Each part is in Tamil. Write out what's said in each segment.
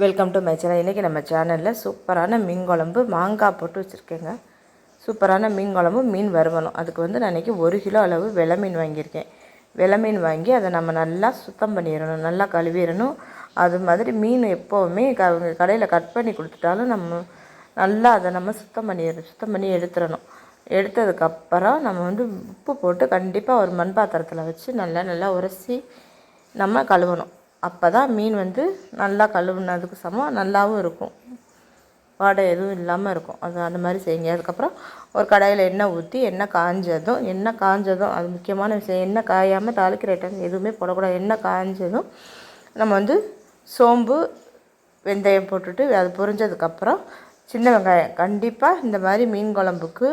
Welcome to my channel. இன்றைக்கி நம்ம சேனலில் சூப்பரான மீன் குழம்பு மாங்காய் போட்டு வச்சுருக்கேங்க. சூப்பரான மீன் குழம்பு மீன் வறுவணும். அதுக்கு வந்து நான் இன்றைக்கி 1 கிலோ அளவு வெலை மீன் வாங்கியிருக்கேன். வெலை மீன் வாங்கி அதை நம்ம நல்லா சுத்தம் பண்ணிடணும், நல்லா கழுவிடணும். அது மாதிரி மீன் எப்போவுமே கடையில் கட் பண்ணி கொடுத்துட்டாலும் நம்ம நல்லா அதை நம்ம சுத்தம் பண்ணி எடுத்துடணும். எடுத்ததுக்கப்புறம் நம்ம வந்து உப்பு போட்டு கண்டிப்பாக ஒரு மண் பாத்திரத்தில் வச்சு நல்லா உரசி நம்ம கழுவணும். அப்போ தான் மீன் வந்து நல்லா கழுவுனதுக்கு சமம் நல்லாவும் இருக்கும், வாடை எதுவும் இல்லாமல் இருக்கும். அது அந்த மாதிரி செய்யுங்க. அதுக்கப்புறம் ஒரு கடாயில் எண்ணெய் ஊற்றி எண்ணெய் காஞ்சதும் அது முக்கியமான விஷயம், எண்ணெய் காயாமல் தாளிக்கிற ஐட்டம் எதுவுமே போடக்கூடாது. எண்ணெய் காஞ்சதும் நம்ம வந்து சோம்பு வெந்தயம் போட்டுட்டு அது பொரிஞ்சதுக்கப்புறம் சின்ன வெங்காயம், கண்டிப்பாக இந்த மாதிரி மீன் குழம்புக்கு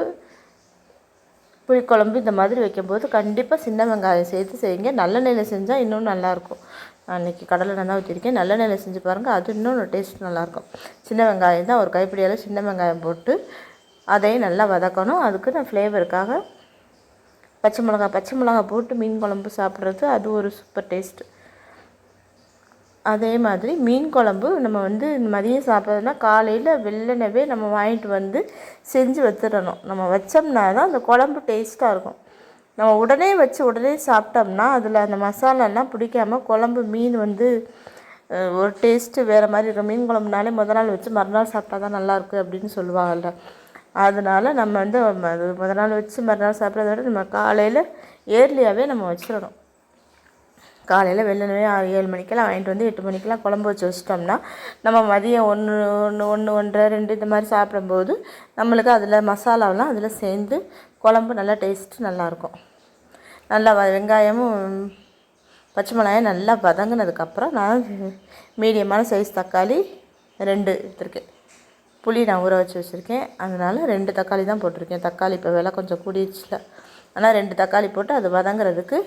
புளிக்குழம்பு இந்த மாதிரி வைக்கும்போது கண்டிப்பாக சின்ன வெங்காயம் சேர்த்து செய்யுங்க. நல்லெண்ணெயில் செஞ்சால் இன்னும் நல்லாயிருக்கும். நான் இன்றைக்கி கடலெண்ணெய் தான் ஊற்றிருக்கேன். நல்லெண்ணெயில் செஞ்சு பாருங்கள், அது இன்னும் டேஸ்ட் நல்லாயிருக்கும். சின்ன வெங்காயம் தான் ஒரு கைப்பிடியால் சின்ன வெங்காயம் போட்டு அதையும் நல்லா வதக்கணும். அதுக்கு நான் ஃப்ளேவருக்காக பச்சை மிளகா போட்டு மீன் குழம்பு சாப்பிட்றது அது ஒரு சூப்பர் டேஸ்ட்டு. அதே மாதிரி மீன் குழம்பு நம்ம வந்து மதியம் சாப்பிட்றதுனா காலையில் வெள்ளனவே நம்ம வாங்கிட்டு வந்து செஞ்சு வச்சிடணும். நம்ம வச்சோம்னா தான் அந்த குழம்பு டேஸ்ட்டாக இருக்கும். நம்ம உடனே வச்சு உடனே சாப்பிட்டோம்னா அதில் அந்த மசாலாலாம் பிடிக்காமல் குழம்பு மீன் வந்து ஒரு டேஸ்ட்டு வேறு மாதிரி இருக்கும். மீன் குழம்புனாலே நாள் வச்சு மறுநாள் சாப்பிட்டா தான் நல்லாயிருக்கு அப்படின்னு சொல்லுவாங்கள்ல. அதனால் நம்ம வந்து அது நாள் வச்சு மறுநாள் சாப்பிட்றத விட நம்ம காலையில் ஏர்லியாகவே நம்ம வச்சிடணும். காலையில் வெள்ளனவே 7 மணிக்கெல்லாம் வாங்கிட்டு வந்து 8 மணிக்கெல்லாம் குழம்பு வச்சு வச்சிட்டோம்னா நம்ம மதியம் 1, 1:30, 2 இந்த மாதிரி சாப்பிடும்போது நம்மளுக்கு அதில் மசாலாவெலாம் அதில் சேர்ந்து குழம்பு நல்லா டேஸ்ட்டு நல்லாயிருக்கும். நல்லா வெங்காயமும் பச்சை மிளகாயும் நல்லா வதங்கினதுக்கப்புறம் நான் மீடியமான சைஸ் தக்காளி 2 எடுத்துருக்கேன். புளி நான் ஊற வச்சு வச்சுருக்கேன், அதனால் 2 தக்காளி தான் போட்டிருக்கேன். தக்காளி இப்போ விலை கொஞ்சம் கூடிடுச்சுல, ஆனால் 2 தக்காளி போட்டு அது வதங்குறதுக்கு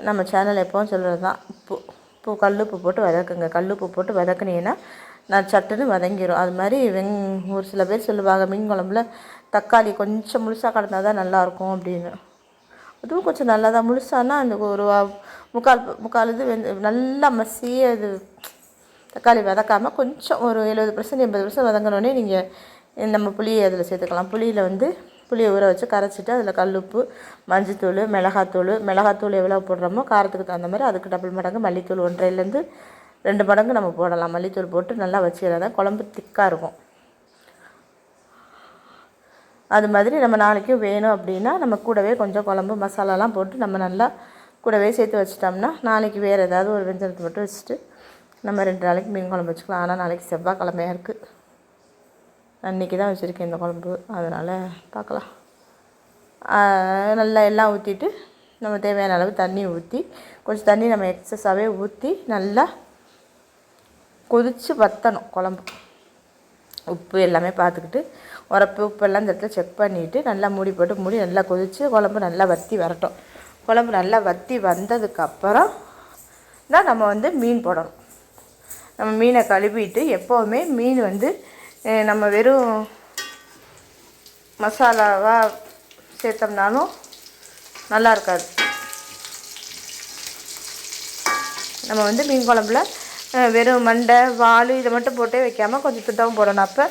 நம்ம சேனல் எப்போவும் சொல்கிறது தான், உப்பு கல்லுப்பு போட்டு வதக்குங்க. கல்லுப்பு போட்டு வதக்குனீங்கன்னா நான் சட்டுன்னு வதங்கிடும். அது மாதிரி ஒரு சில பேர் சொல்லுவாங்க மீன் குழம்புல தக்காளி கொஞ்சம் முழுசாக கடந்தால் தான் நல்லாயிருக்கும் அப்படின்னு. அதுவும் கொஞ்சம் நல்லா தான் முழுசானா அந்த ஒரு முக்கால் இது நல்லா மசிய இது தக்காளி வதக்காமல் கொஞ்சம் ஒரு 70% 80% வதங்கினோடனே நீங்கள் நம்ம புளியை அதில் சேர்த்துக்கலாம். புளியை ஊற வச்சு கரைச்சிட்டு அதில் கல்லுப்பு, மஞ்சத்தூள், மிளகாத்தூள் எவ்வளோ போடுறோமோ காரத்துக்கு தகுந்த மாதிரி அதுக்கு டபுள் மடங்கு மல்லித்தூள் 1.5 2 மடங்கு நம்ம போடலாம். மல்லித்தூள் போட்டு நல்லா வச்சுக்கிறதா குழம்பு திக்காக இருக்கும். அது மாதிரி நம்ம நாளைக்கு வேணும் அப்படின்னா நம்ம கூடவே கொஞ்சம் குழம்பு மசாலாலாம் போட்டு நம்ம நல்லா கூடவே சேர்த்து வச்சிட்டோம்னா நாளைக்கு வேறு ஏதாவது ஒரு வெஞ்சனத்தை மட்டும் வச்சுட்டு நம்ம 2 நாளைக்கு மீன் குழம்பு வச்சுக்கலாம். ஆனால் நாளைக்கு செவ்வாய்க்கிழமையாக இருக்குது, அன்றைக்கி தான் வச்சுருக்கேன் இந்த குழம்பு, அதனால் பார்க்கலாம். நல்லா எல்லாம் ஊற்றிட்டு நம்ம தேவையான அளவு தண்ணி ஊற்றி கொஞ்சம் தண்ணி நம்ம எக்ஸஸாகவே ஊற்றி நல்லா கொதித்து வற்றணும் குழம்பு. உப்பு எல்லாமே பார்த்துக்கிட்டு உப்பெல்லாம் இந்த இடத்துல செக் பண்ணிவிட்டு நல்லா மூடி நல்லா கொதித்து குழம்பு நல்லா வற்றி வரட்டும். குழம்பு நல்லா வற்றி வந்ததுக்கப்புறம் தான் நம்ம வந்து மீன் போடணும். நம்ம மீனை கழுவிட்டு எப்போவுமே மீன் வந்து நம்ம வெறும் மசாலாவாக சேர்த்தோம்னாலும் நல்லா இருக்காது. நம்ம வந்து மீன் குழம்புல வெறும் மண்டை வால் இதை மட்டும் போட்டே வைக்காமல் கொஞ்சம் துண்டாவும் போடணும். அப்போ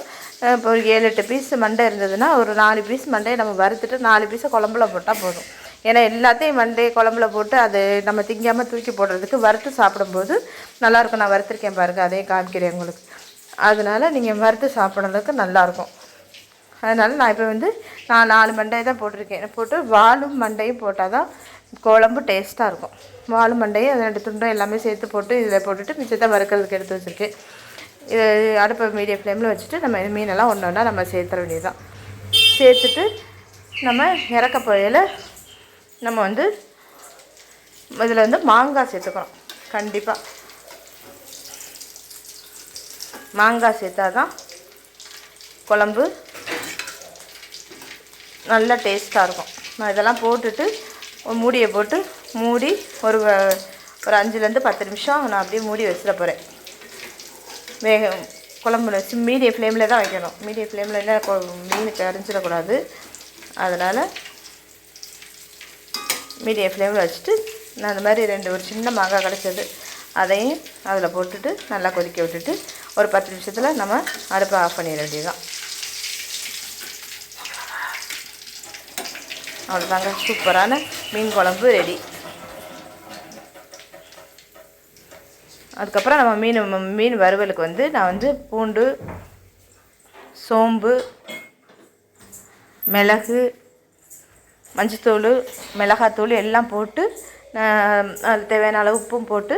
இப்போ ஒரு 7-8 பீஸ் மண்டை இருந்ததுன்னா ஒரு 4 பீஸ் மண்டையை நம்ம வறுத்துட்டு 4 பீஸை குழம்புல போட்டால் போதும். ஏன்னா எல்லாத்தையும் மண்டையை குழம்புல போட்டு அது நம்ம திங்காமல் தூக்கி போடுறதுக்கு வறுத்து சாப்பிடும்போது நல்லாயிருக்கும். நான் வறுத்துருக்கேன் பாருங்கள், அதையும் காமிக்கிறேன் உங்களுக்கு. அதனால் நீங்கள் வறுத்து சாப்பிட்றதுக்கு நல்லாயிருக்கும். அதனால் நான் இப்போ வந்து நான் 4 மண்டையை தான் போட்டிருக்கேன். போட்டு வாலும் மண்டையும் போட்டால் தான் குழம்பு டேஸ்ட்டாக இருக்கும். வாலும் மண்டையும் அது 2 துண்டும் எல்லாமே சேர்த்து போட்டு இதில் போட்டுட்டு மிச்சத்தை வறுக்கிறதுக்கு எடுத்து வச்சுருக்கேன். இது அடுப்பை மீடியம் ஃப்ளேமில் வச்சுட்டு நம்ம மீனெல்லாம் ஒன்றா நம்ம சேர்த்துற வேண்டியது தான். சேர்த்துட்டு நம்ம இறக்க போகையில் நம்ம வந்து இதில் வந்து மாங்காய் சேர்த்துக்கணும். கண்டிப்பாக மாங்காய் சேர்த்தா தான் குழம்பு நல்லா டேஸ்ட்டாக இருக்கும். நான் இதெல்லாம் போட்டுட்டு மூடியை போட்டு மூடி ஒரு 5லேருந்து 10 நிமிஷம் நான் அப்படியே மூடி வச்சிட போகிறேன். குழம்புல வச்சு மீடியம் ஃப்ளேமில் தான் வைக்கணும். மீடியம் ஃப்ளேமில் என்ன மீனுக்கு அரைஞ்சிடக்கூடாது. அதனால் மீடியம் ஃப்ளேமில் வச்சுட்டு நான் அந்த மாதிரி ஒரு சின்ன மாங்காய் கிடச்சது அதையும் அதில் போட்டுட்டு நல்லா கொதிக்க விட்டுட்டு ஒரு 10 நிமிஷத்தில் நம்ம அடுப்பை ஆஃப் பண்ணிட வேண்டியதுதான். அவ்வளோதாங்க, சூப்பரான மீன் குழம்பு ரெடி. அதுக்கப்புறம் நம்ம மீன் வறுவலுக்கு வந்து நான் வந்து பூண்டு, சோம்பு, மிளகு, மஞ்சத்தூள், மிளகாத்தூள் எல்லாம் போட்டு அது தேவையான அளவு உப்பும் போட்டு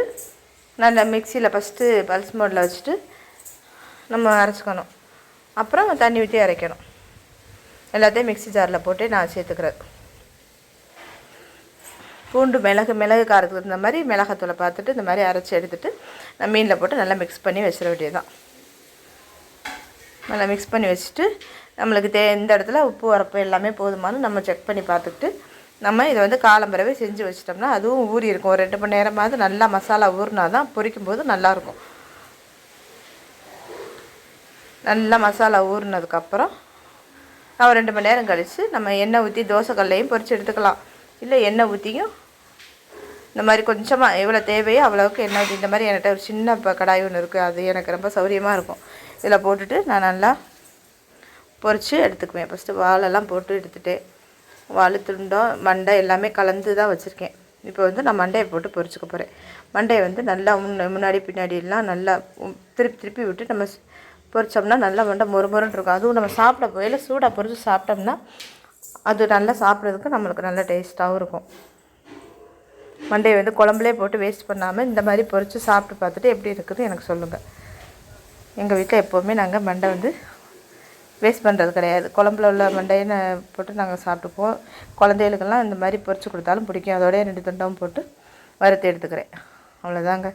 நல்லா மிக்சியில் ஃபஸ்ட்டு பல்ஸ் மோடில் வச்சுட்டு நம்ம அரைச்சிக்கணும். அப்புறம் தண்ணி ஊற்றி அரைக்கணும். எல்லாத்தையும் மிக்சி ஜாரில் போட்டு நான் சேர்த்துக்கிறேன். பூண்டு, மிளகு காரத்துக்கு இந்த மாதிரி மிளகாத்தூளை பார்த்துட்டு இந்த மாதிரி அரைச்சி எடுத்துகிட்டு நான் மீனில் போட்டு நல்லா மிக்ஸ் பண்ணி வச்சிட வேண்டியதுதான். நல்லா மிக்ஸ் பண்ணி வச்சுட்டு நம்மளுக்கு இந்த இடத்துல உப்பு உரப்பு எல்லாமே போதுமானு நம்ம செக் பண்ணி பார்த்துக்கிட்டு நம்ம இதை வந்து காலம்பரவே செஞ்சு வச்சிட்டோம்னா அதுவும் ஊறி இருக்கும். ஒரு 2 மணி நேரமாவது நல்லா மசாலா ஊறினா தான் பொரிக்கும் போது நல்லாயிருக்கும். நல்லா மசாலா ஊறினதுக்கப்புறம் நான் 2 மணி நேரம் கழித்து நம்ம எண்ணெய் ஊற்றி தோசைக்கல்லையும் பொரித்து எடுத்துக்கலாம். இல்லை எண்ணெய் ஊற்றியும் இந்த மாதிரி கொஞ்சமாக எவ்வளோ தேவையோ அவ்வளோவுக்கு எண்ணெய் ஊற்றி, இந்த மாதிரி என்கிட்ட ஒரு சின்ன கடாய் ஒன்று இருக்குது, அது எனக்கு ரொம்ப சௌரியமாக இருக்கும். இதில் போட்டுட்டு நான் நல்லா பொரித்து எடுத்துக்குவேன். ஃபஸ்ட்டு வாழெல்லாம் போட்டு எடுத்துகிட்டு வாழை துண்டம் மண்டை எல்லாமே கலந்து தான் வச்சுருக்கேன். இப்போ வந்து நான் மண்டையை போட்டு பொரிச்சுக்க போகிறேன். மண்டையை வந்து நல்லா முன்னாடி பின்னாடியெல்லாம் நல்லா திருப்பி விட்டு நம்ம பொரித்தோம்னா நல்லா மண்டை மொறுமொறுன்னு இருக்கும். அதுவும் நம்ம சாப்பிட போயில சூடாக பொரித்து சாப்பிட்டோம்னா அது நல்லா சாப்பிட்றதுக்கு நம்மளுக்கு நல்ல டேஸ்ட்டாகவும் இருக்கும். மண்டையை வந்து குழம்புலே போட்டு வேஸ்ட் பண்ணாமல் இந்த மாதிரி பொரித்து சாப்பிட்டு பார்த்துட்டு எப்படி இருக்குதுன்னு எனக்கு சொல்லுங்கள். எங்கள் வீட்டில் எப்போவுமே நாங்கள் மண்டை வந்து வேஸ்ட் பண்ணுறது கிடையாது. குழம்புல உள்ள மண்டையை போட்டு நாங்கள் சாப்பிட்டுப்போம். குழந்தைகளுக்கெல்லாம் இந்த மாதிரி பொரித்து கொடுத்தாலும் பிடிக்கும். அதோடய 2 துண்டாவும் போட்டு வறுத்து எடுத்துக்கிறேன். அவ்வளோதாங்க.